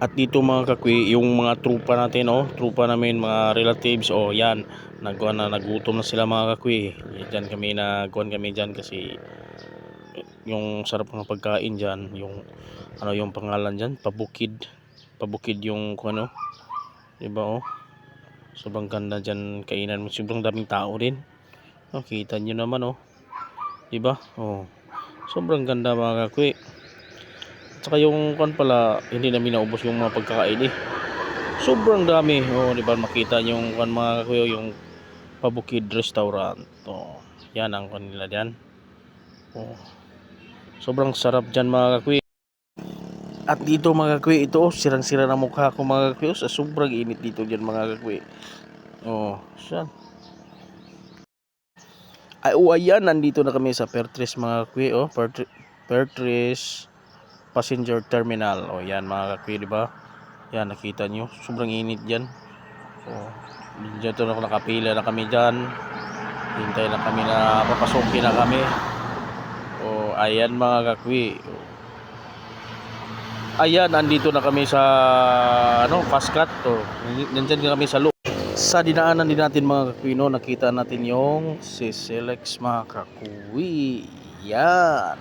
At dito mga kakwi, yung mga trupa natin, trupa namin, mga relatives, yan, nagutom na sila mga kakwi. Diyan kami kami diyan kasi yung sarap ng pagkain diyan, yung yung pangalan diyan, pabukid. Pabukid yung ano, 'di ba? Sobrang ganda diyan kainan, sobrang daming tao din. Kita niyo naman, 'di ba? Sobrang ganda mga kakwi. Tsaka yung pala, hindi namin naubos yung mga pagkakain eh. Sobrang dami. Di ba makita yung mga kuya, yung Pabukid Restaurant. Yan ang kanila diyan. Sobrang sarap diyan mga kakwi. At dito mga kakwi, ito sirang-sira na mukha ko mga kakwi sa sobrang init dito diyan mga kakwi. Siya. Ayan, nandito na kami sa Pertres mga kakwi, Pertres Passenger Terminal. Yan mga kakwi, di ba? Yan, nakita nyo, sobrang init diyan. Dito na nakapila na kami diyan. Hintay na kami na papasukin na kami. Ayan mga kakwi. Ayan, andito na kami sa Pascat. Nandiyan kami sa loob. Sa dinaanan din natin mga kakwi, nakita natin yung si Selex mga kakwi. Yan.